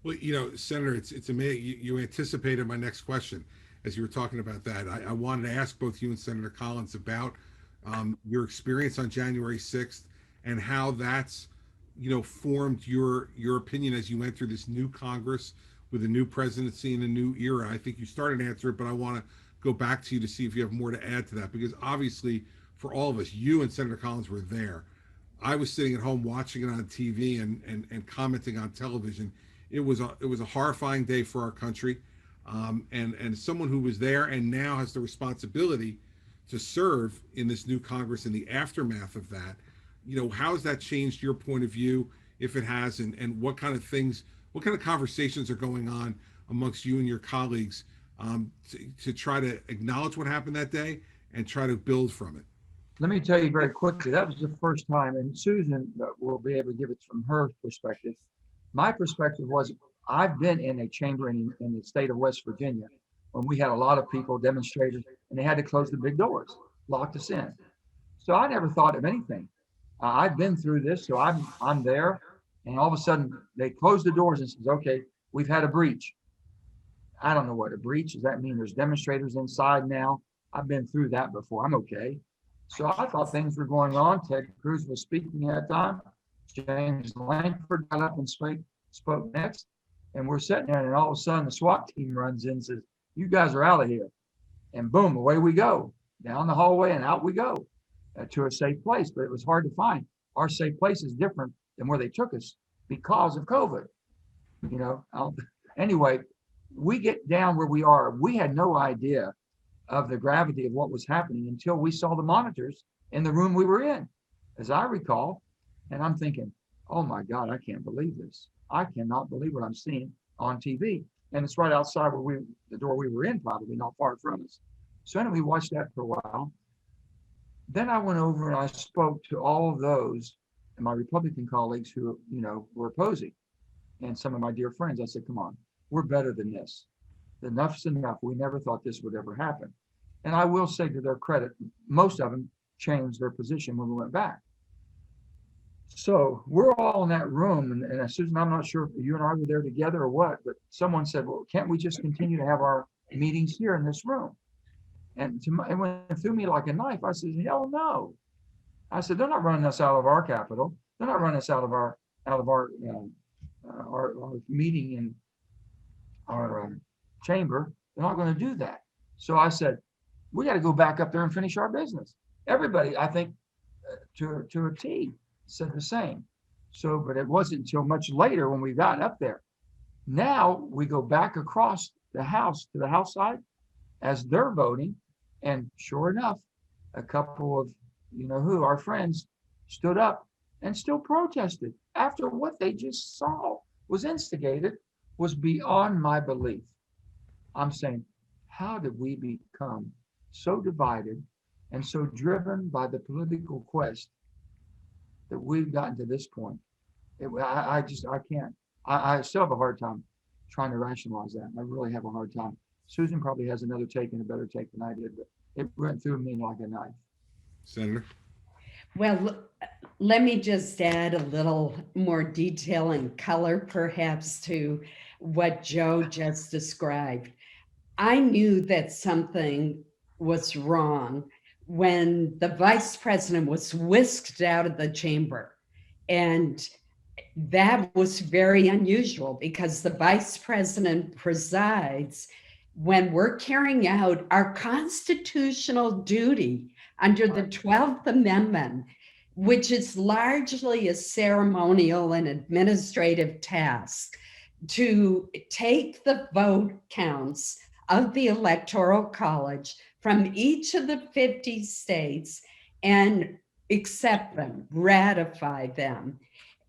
Well, Senator, it's amazing. You anticipated my next question as you were talking about that. I wanted to ask both you and Senator Collins about your experience on January 6th and how that's, formed your opinion as you went through this new Congress with a new presidency and a new era. I think you started to answer it, but I want to go back to you to see if you have more to add to that, because obviously for all of us, you and Senator Collins were there. I was sitting at home watching it on TV and commenting on television. It was a horrifying day for our country. And someone who was there and now has the responsibility to serve in this new Congress in the aftermath of that, how has that changed your point of view, if it has, and what kind of conversations are going on amongst you and your colleagues to try to acknowledge what happened that day and try to build from it? Let me tell you very quickly, that was the first time, and Susan will be able to give it from her perspective. My perspective was, I've been in a chamber in the state of West Virginia when we had a lot of people, demonstrators, and they had to close the big doors, locked us in. So I never thought of anything. I've been through this, so I'm there, and all of a sudden they close the doors and says, okay, we've had a breach. I don't know what a breach does that mean. There's demonstrators inside now. I've been through that before. I'm okay. So I thought things were going on. Ted Cruz was speaking at that time. James Langford got up and spoke next. And we're sitting there, and all of a sudden the SWAT team runs in and says, "You guys are out of here." And boom, away we go. Down the hallway and out we go to a safe place. But it was hard to find. Our safe place is different than where they took us because of COVID. You know, anyway, we get down where we are. We had no idea of the gravity of what was happening until we saw the monitors in the room we were in, as I recall. And I'm thinking, oh my God, I can't believe this. I cannot believe what I'm seeing on TV. And it's right outside where the door we were in, probably not far from us. So anyway, we watched that for a while. Then I went over and I spoke to all of those, my Republican colleagues who, you know, were opposing, and some of my dear friends. I said, come on, we're better than this. Enough's enough. We never thought this would ever happen. And I will say, to their credit, most of them changed their position when we went back. So we're all in that room, and Susan, I'm not sure if you and I were there together or what, but someone said, well, can't we just continue to have our meetings here in this room? And it went through me like a knife. I said, hell no. I said, they're not running us out of our Capitol. They're not running us out of our meeting in our chamber. They're not going to do that. So I said, we got to go back up there and finish our business. Everybody, I think, to a T, said the same. So, but it wasn't until much later when we got up there. Now we go back across the house to the house side as they're voting. And sure enough, a couple of, you know who, our friends, stood up and still protested after what they just saw was instigated, was beyond my belief. I'm saying, how did we become so divided and so driven by the political quest that we've gotten to this point? I can't. I still have a hard time trying to rationalize that. I really have a hard time. Susan probably has another take and a better take than I did, but it went through me like a knife. Senator? Well, let me just add a little more detail and color perhaps to what Joe just described. I knew that something was wrong when the vice president was whisked out of the chamber. And that was very unusual because the vice president presides when we're carrying out our constitutional duty under the 12th Amendment, which is largely a ceremonial and administrative task to take the vote counts of the Electoral College from each of the 50 states and accept them, ratify them.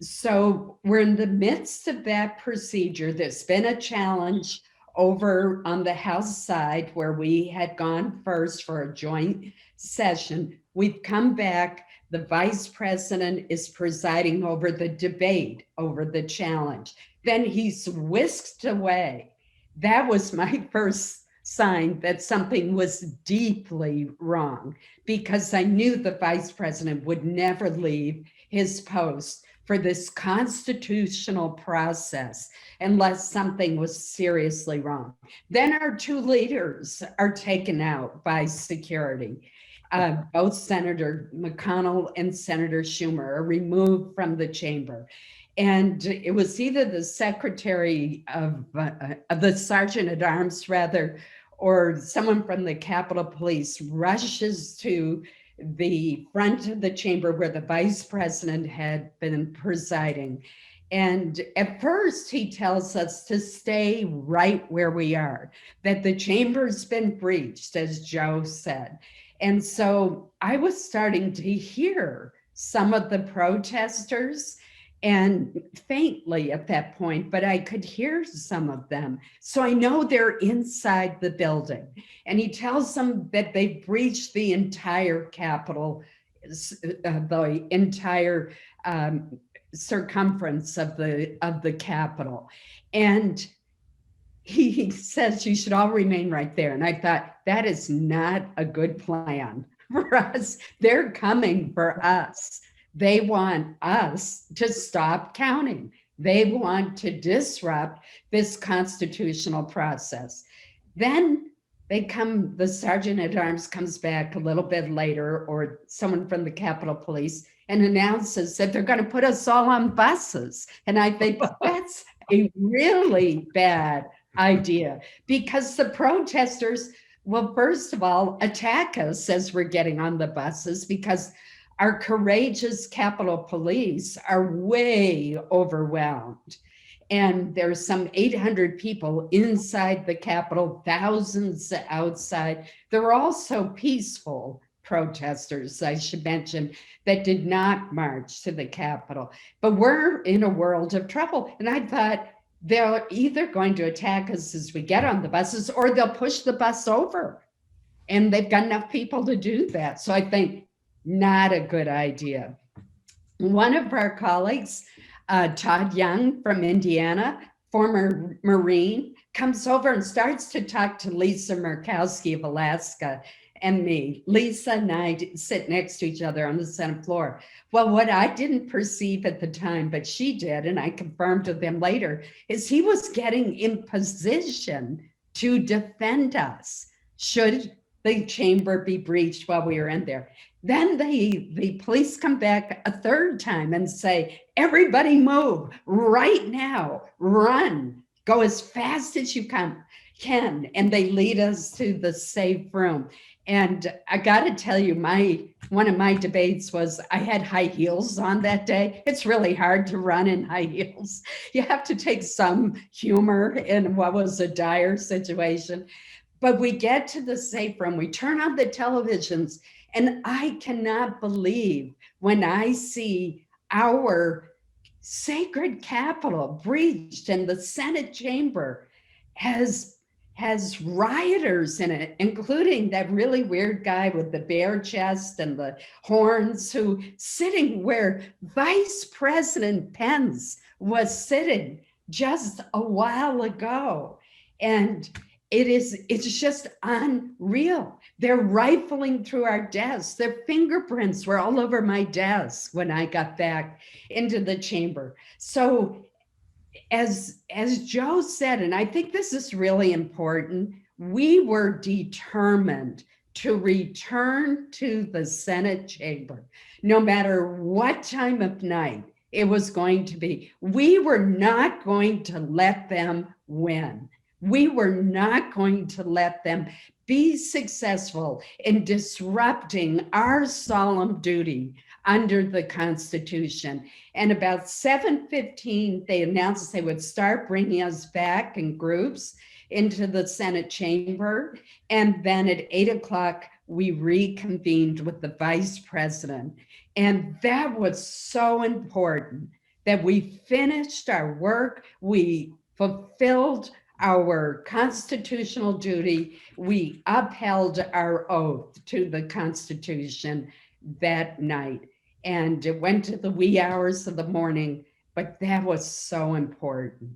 So we're in the midst of that procedure. There's been a challenge over on the House side where we had gone first for a joint session. We've come back. The vice president is presiding over the debate over the challenge. Then he's whisked away. That was my first sign that something was deeply wrong, because I knew the vice president would never leave his post for this constitutional process unless something was seriously wrong. Then our two leaders are taken out by security. Both Senator McConnell and Senator Schumer are removed from the chamber. And it was either the secretary of the sergeant at arms, rather, or someone from the Capitol Police rushes to the front of the chamber where the vice president had been presiding. And at first he tells us to stay right where we are, that the chamber's been breached, as Joe said. And so I was starting to hear some of the protesters, and faintly at that point, but I could hear some of them. So I know they're inside the building. And he tells them that they breached the entire Capitol, the entire circumference of the Capitol. And he says you should all remain right there. And I thought, that is not a good plan for us. They're coming for us. They want us to stop counting. They want to disrupt this constitutional process. Then the sergeant at arms comes back a little bit later, or someone from the Capitol Police, and announces that they're going to put us all on buses. And I think that's a really bad idea, because the protesters will, first of all, attack us as we're getting on the buses, because our courageous Capitol Police are way overwhelmed. And there's some 800 people inside the Capitol, thousands outside. There were also peaceful protesters, I should mention, that did not march to the Capitol. But we're in a world of trouble. And I thought, they're either going to attack us as we get on the buses, or they'll push the bus over. And they've got enough people to do that. So I think not a good idea. One of our colleagues, Todd Young from Indiana, former Marine, comes over and starts to talk to Lisa Murkowski of Alaska and me. Lisa and I sit next to each other on the Senate floor. Well, what I didn't perceive at the time, but she did, and I confirmed with them later, is he was getting in position to defend us should the chamber be breached while we were in there. Then the police come back a third time and say, everybody move right now, run, go as fast as you can. And they lead us to the safe room. And I got to tell you, one of my debates was, I had high heels on that day. It's really hard to run in high heels. You have to take some humor in what was a dire situation. But we get to the safe room, we turn on the televisions, and I cannot believe when I see our sacred Capitol breached and the Senate chamber has rioters in it, including that really weird guy with the bare chest and the horns, who sitting where Vice President Pence was sitting just a while ago. And it's just unreal. They're rifling through our desks. Their fingerprints were all over my desk when I got back into the chamber. So as Joe said, and I think this is really important, we were determined to return to the Senate chamber, no matter what time of night it was going to be. We were not going to let them win. We were not going to let them be successful in disrupting our solemn duty under the Constitution. And about 7:15, they announced they would start bringing us back in groups into the Senate chamber. And then at 8 o'clock, we reconvened with the vice president. And that was so important that we finished our work. We fulfilled our constitutional duty. We upheld our oath to the Constitution that night. And it went to the wee hours of the morning, but that was so important.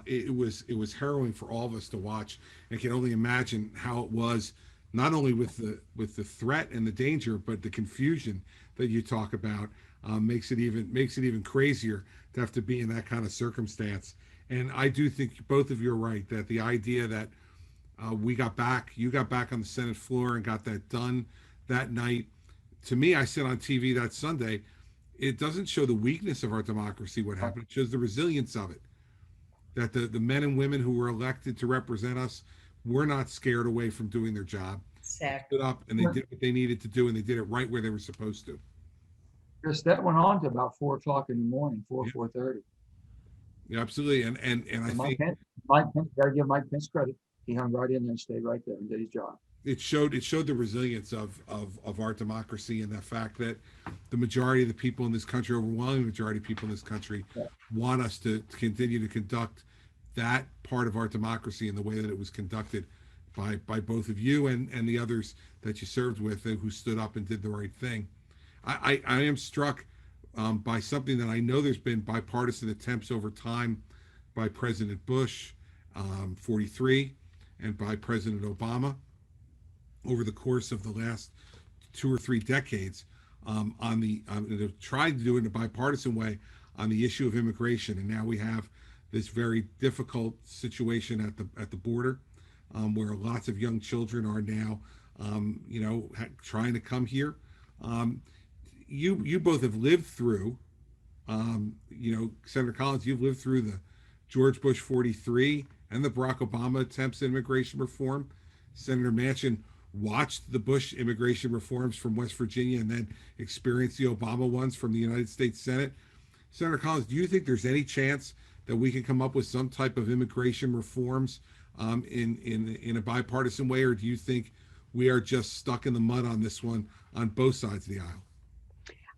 It was harrowing for all of us to watch. I can only imagine how it was, not only with the threat and the danger, but the confusion that you talk about makes it even crazier to have to be in that kind of circumstance. And I do think both of you are right, that the idea that you got back on the Senate floor and got that done that night. To me, I said on TV that Sunday, it doesn't show the weakness of our democracy, what happened. It shows the resilience of it. That the men and women who were elected to represent us were not scared away from doing their job. Exactly. Stood up and they did what they needed to do, and they did it right where they were supposed to. Chris, that went on to about 4 o'clock in the morning, 4:30. Yeah, absolutely. And I think Mike Pence, gotta give Mike Pence credit. He hung right in there and stayed right there and did his job. it showed the resilience of our democracy, and the fact that the majority of the people in this country, overwhelming majority of people in this country, want us to continue to conduct that part of our democracy in the way that it was conducted by both of you and the others that you served with, who stood up and did the right thing. I am struck by something that I know there's been bipartisan attempts over time by President Bush, 43, and by President Obama over the course of the last 2 or 3 decades, they've tried to do it in a bipartisan way on the issue of immigration. And now we have this very difficult situation at the border. where lots of young children are now, trying to come here. You both have lived through, Senator Collins, you've lived through the George Bush 43 and the Barack Obama attempts at immigration reform. Senator Manchin watched the Bush immigration reforms from West Virginia and then experienced the Obama ones from the United States Senate. Senator Collins, do you think there's any chance that we can come up with some type of immigration reforms in a bipartisan way, or do you think we are just stuck in the mud on this one on both sides of the aisle?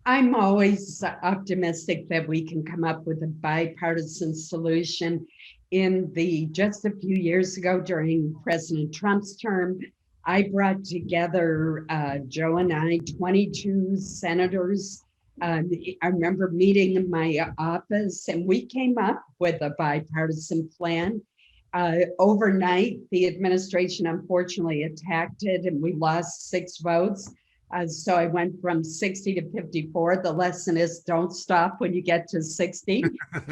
I'm always optimistic that we can come up with a bipartisan solution. Just a few years ago during President Trump's term, I brought together Joe and I, 22 senators. I remember meeting in my office and we came up with a bipartisan plan. Overnight, the administration unfortunately attacked it and we lost 6 votes. So I went from 60 to 54. The lesson is don't stop when you get to 60,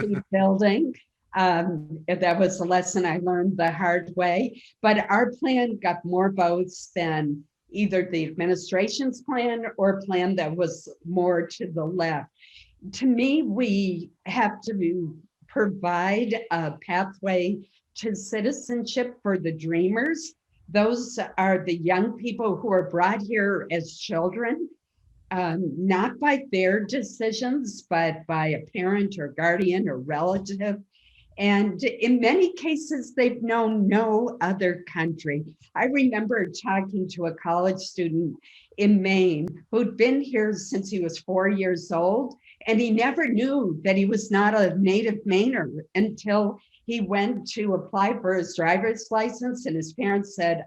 keep building. That was a lesson I learned the hard way. But our plan got more votes than either the administration's plan or a plan that was more to the left. To me, we have to provide a pathway to citizenship for the dreamers. Those are the young people who are brought here as children, not by their decisions, but by a parent or guardian or relative. And in many cases, they've known no other country. I remember talking to a college student in Maine who'd been here since he was 4 years old, and he never knew that he was not a native Mainer until he went to apply for his driver's license and his parents said,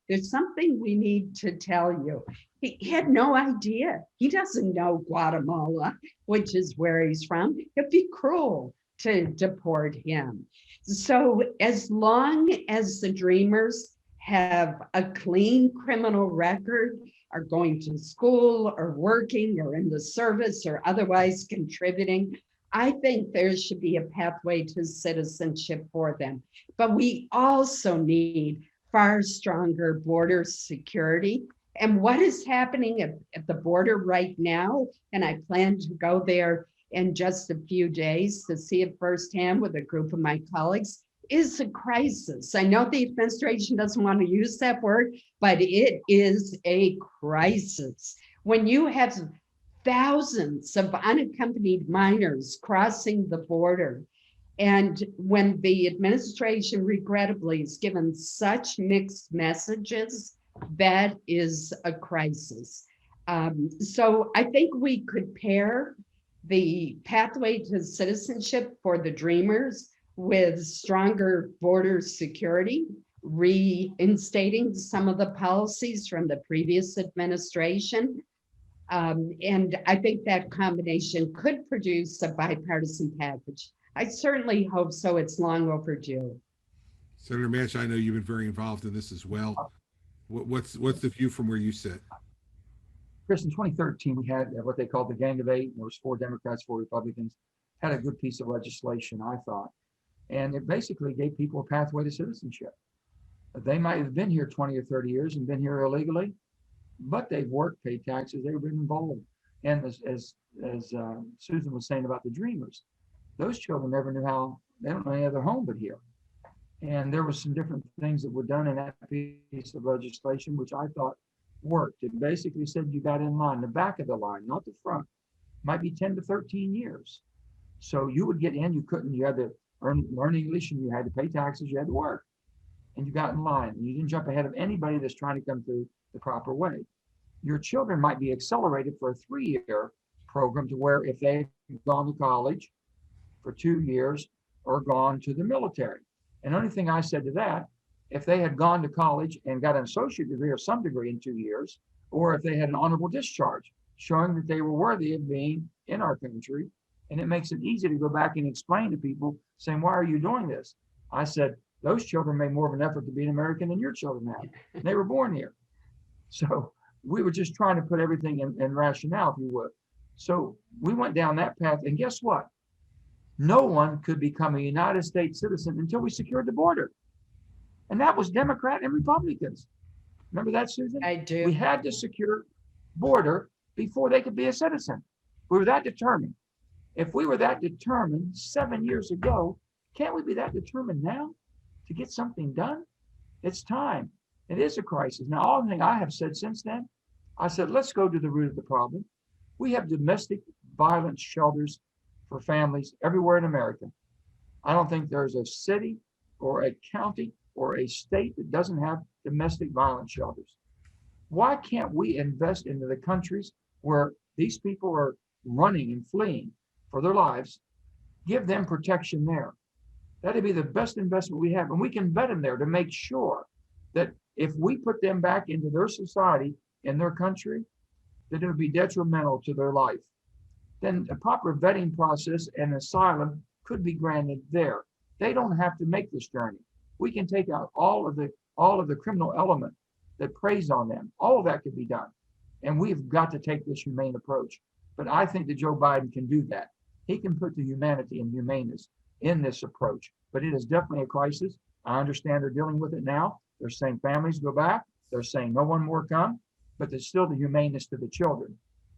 there's something we need to tell you. He had no idea. He doesn't know Guatemala, which is where he's from. It'd be cruel to deport him. So as long as the dreamers have a clean criminal record, are going to school or working or in the service or otherwise contributing, I think there should be a pathway to citizenship for them. But we also need far stronger border security. And what is happening at the border right now, and I plan to go there in just a few days to see it firsthand with a group of my colleagues, is a crisis. I know the administration doesn't want to use that word, but it is a crisis. When you have thousands of unaccompanied minors crossing the border, and when the administration regrettably is given such mixed messages, that is a crisis. So I think we could pair the pathway to citizenship for the dreamers with stronger border security, reinstating some of the policies from the previous administration. And I think that combination could produce a bipartisan package. I certainly hope so. It's long overdue. Senator Manchin, I know you've been very involved in this as well. What's the view from where you sit? Chris, in 2013, we had what they called the Gang of Eight. There was 4 Democrats, 4 Republicans. Had a good piece of legislation, I thought. And it basically gave people a pathway to citizenship. They might have been here 20 or 30 years and been here illegally, but they've worked, paid taxes, they've been involved. And as Susan was saying about the dreamers, those children never knew how, they don't know any other home but here. And there were some different things that were done in that piece of legislation, which I thought worked. It basically said you got in line, the back of the line, not the front. Might be 10 to 13 years. So you would get in, you had to learn English and you had to pay taxes, you had to work. And you got in line and you didn't jump ahead of anybody that's trying to come through the proper way. Your children might be accelerated for a 3-year program to where if they've gone to college for 2 years or gone to the military. And the only thing I said to that, if they had gone to college and got an associate degree or some degree in 2 years, or if they had an honorable discharge, showing that they were worthy of being in our country, and it makes it easy to go back and explain to people saying, why are you doing this? I said, those children made more of an effort to be an American than your children have. They were born here. So we were just trying to put everything in rationale, if you would. So we went down that path, and guess what? No one could become a United States citizen until we secured the border. And that was Democrat and Republicans. Remember that, Susan? I do. We had to secure border before they could be a citizen. We were that determined. If we were that determined 7 years ago, can't we be that determined now to get something done? It's time. It is a crisis. Now, all the thing I have said since then, I said, let's go to the root of the problem. We have domestic violence shelters for families everywhere in America. I don't think there's a city or a county or a state that doesn't have domestic violence shelters. Why can't we invest into the countries where these people are running and fleeing for their lives, give them protection there? That'd be the best investment we have. And we can vet them there to make sure that if we put them back into their society, in their country, that it would be detrimental to their life. Then a proper vetting process and asylum could be granted there. They don't have to make this journey. We can take out all of the criminal element that preys on them. All of that could be done. And we've got to take this humane approach. But I think that Joe Biden can do that. He can put the humanity and humaneness in this approach. But it is definitely a crisis. I understand they're dealing with it now. They're saying families go back. They're saying no one more come. But there's still the humaneness to the children.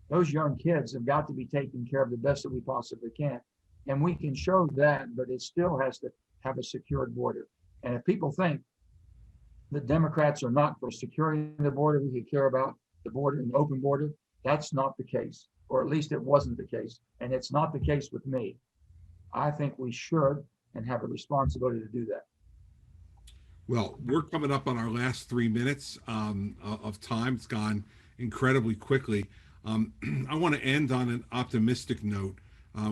Those young kids have got to be taken care of the best that we possibly can. And we can show that, but it still has to have a secured border. And if people think the Democrats are not for securing the border, we could care about the border and the open border, that's not the case, or at least it wasn't the case. And it's not the case with me. I think we should and have a responsibility to do that. Well, we're coming up on our last 3 minutes of time. It's gone incredibly quickly. I want to end on an optimistic note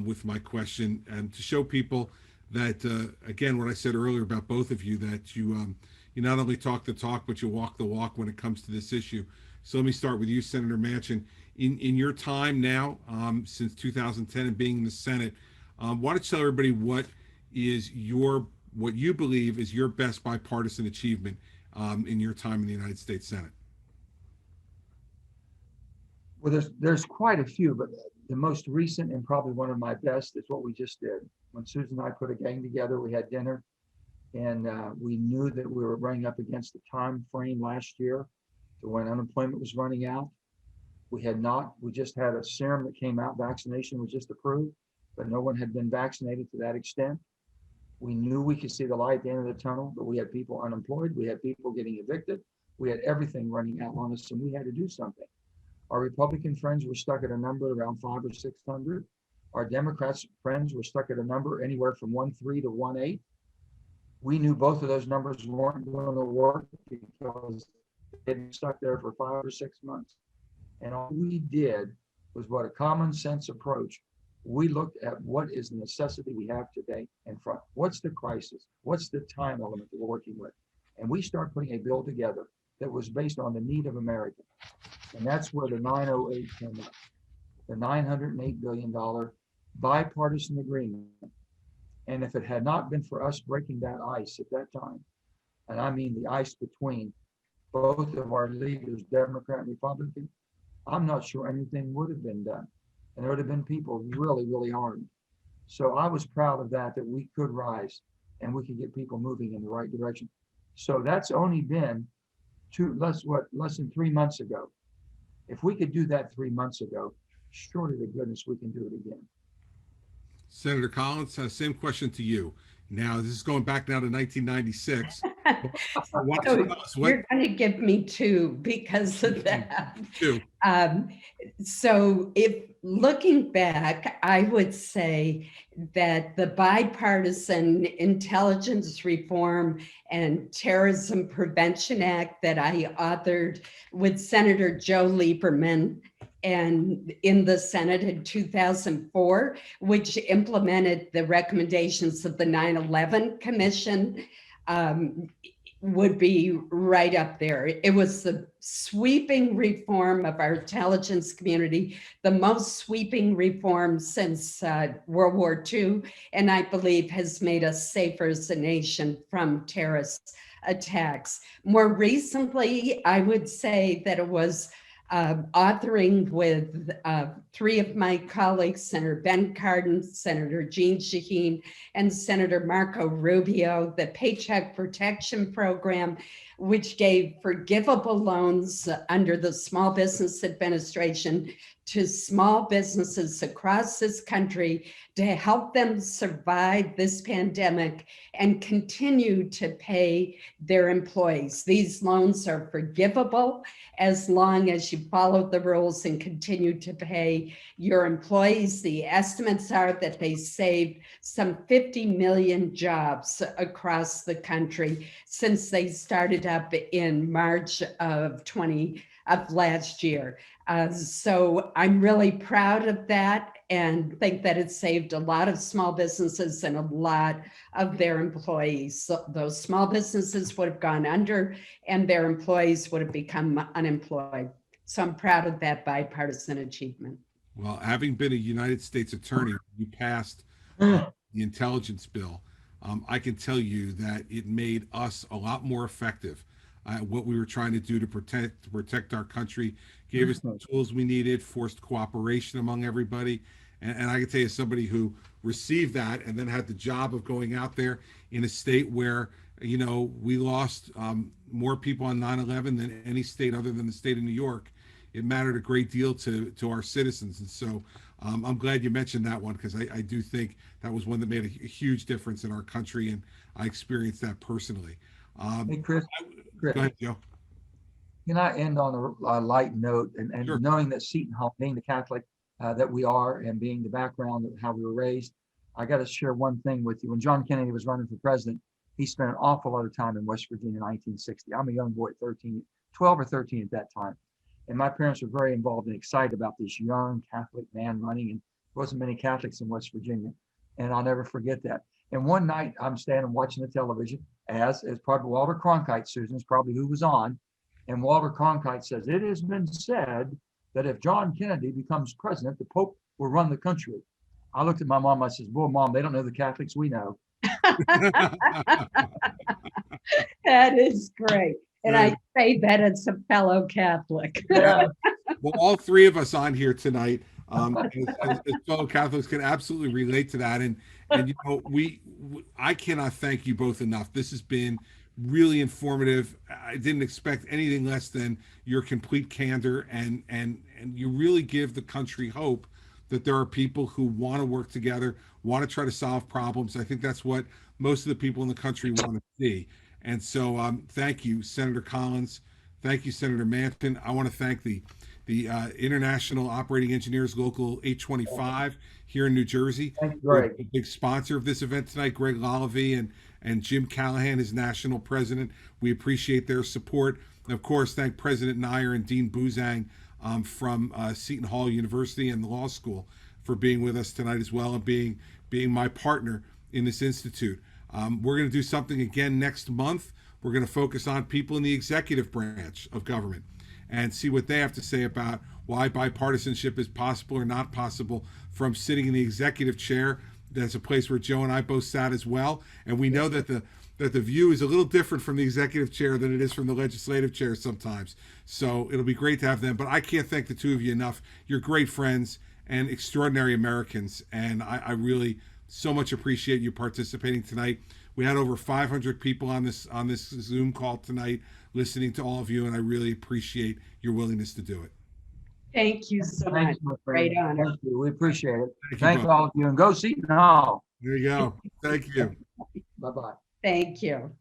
with my question, and to show people that, again, what I said earlier about both of you, that you not only talk the talk, but you walk the walk when it comes to this issue. So let me start with you, Senator Manchin. In your time now, since 2010 and being in the Senate, why don't you tell everybody what you believe is your best bipartisan achievement in your time in the United States Senate? Well, there's quite a few, but the most recent and probably one of my best is what we just did. When Susan and I put a gang together, we had dinner, and we knew that we were running up against the time frame last year to when unemployment was running out. We just had a serum that came out, vaccination was just approved, but no one had been vaccinated to that extent. We knew we could see the light at the end of the tunnel, but we had people unemployed, we had people getting evicted, we had everything running out on us, and we had to do something. Our Republican friends were stuck at a number around 500 or 600. Our Democrats friends were stuck at a number anywhere from 1.3 to 1.8. We knew both of those numbers weren't going to work because they'd been stuck there for 5 or 6 months. And all we did was what a common sense approach. We looked at what is the necessity we have today in front. What's the crisis? What's the time element that we're working with? And we started putting a bill together that was based on the need of America. And that's where the 908 came up, the $908 billion bipartisan agreement. And if it had not been for us breaking that ice at that time, and I mean the ice between both of our leaders, Democrat and Republican, I'm not sure anything would have been done. And there would have been people really, really harmed. So I was proud of that we could rise and we could get people moving in the right direction. So that's only been less than 3 months ago. If we could do that 3 months ago, surely to goodness we can do it again. Senator Collins, same question to you. Now, this is going back now to 1996. You're going to give me two because of that. Two. So if looking back, I would say that the Bipartisan Intelligence Reform and Terrorism Prevention Act that I authored with Senator Joe Lieberman and in the Senate in 2004, which implemented the recommendations of the 9/11 Commission, would be right up there. It was the sweeping reform of our intelligence community, the most sweeping reform since World War II, and I believe has made us safer as a nation from terrorist attacks. More recently, I would say that it was authoring with three of my colleagues, Senator Ben Cardin, Senator Jean Shaheen, and Senator Marco Rubio, the Paycheck Protection Program, which gave forgivable loans under the Small Business Administration to small businesses across this country to help them survive this pandemic and continue to pay their employees. These loans are forgivable as long as you follow the rules and continue to pay your employees. The estimates are that they saved some 50 million jobs across the country since they started up in March of last year. So I'm really proud of that and think that it saved a lot of small businesses and a lot of their employees. So those small businesses would have gone under and their employees would have become unemployed. So I'm proud of that bipartisan achievement. Well, having been a United States attorney, you passed the intelligence bill. I can tell you that it made us a lot more effective at what we were trying to do to protect our country, gave us the tools we needed, forced cooperation among everybody. And I can tell you, somebody who received that and then had the job of going out there in a state where, you know, we lost more people on 9/11 than any state other than the state of New York. It mattered a great deal to our citizens. And so I'm glad you mentioned that one, because I do think that was one that made a huge difference in our country, and I experienced that personally. Hey, Chris, Go ahead, Joe. can I end on a light note? And Sure. knowing that Seton Hall, being the Catholic that we are, and being the background of how we were raised, I got to share one thing with you. When John Kennedy was running for president, he spent an awful lot of time in West Virginia in 1960. I'm a young boy, 12 or 13 at that time. And my parents were very involved and excited about this young Catholic man running, and there wasn't many Catholics in West Virginia. And I'll never forget that. And one night I'm standing watching the television, as probably Walter Cronkite, Susan, is probably who was on. And Walter Cronkite says, "It has been said that if John Kennedy becomes president, the Pope will run the country." I looked at my mom, I said, "Boy, Mom, they don't know the Catholics we know." That is great. And I say that as a fellow Catholic. Yeah. Well, all three of us on here tonight, as fellow Catholics, can absolutely relate to that. And you know, I cannot thank you both enough. This has been really informative. I didn't expect anything less than your complete candor, and you really give the country hope that there are people who want to work together, want to try to solve problems. I think that's what most of the people in the country want to see. And so thank you, Senator Collins. Thank you, Senator Manchin. I want to thank the International Operating Engineers Local 825 here in New Jersey. Thank you, Greg. A big sponsor of this event tonight, Greg Lolovy and Jim Callahan, his national president. We appreciate their support. And of course, thank President Nair and Dean Buzang from Seton Hall University and the law school for being with us tonight as well, and being my partner in this institute. We're going to do something again next month. We're going to focus on people in the executive branch of government and see what they have to say about why bipartisanship is possible or not possible from sitting in the executive chair. That's a place where Joe and I both sat as well. And we know that the view is a little different from the executive chair than it is from the legislative chair sometimes. So it'll be great to have them. But I can't thank the two of you enough. You're great friends and extraordinary Americans. And I really so much appreciate you participating tonight. We had over 500 people on this Zoom call tonight listening to all of you, and I really appreciate your willingness to do it. Thank you so Thank much. you, my friend. Great honor. Thank you. We appreciate it. Thank you Thank both. all of you, and go Seton Hall. There you go. Thank you. Bye-bye. Thank you.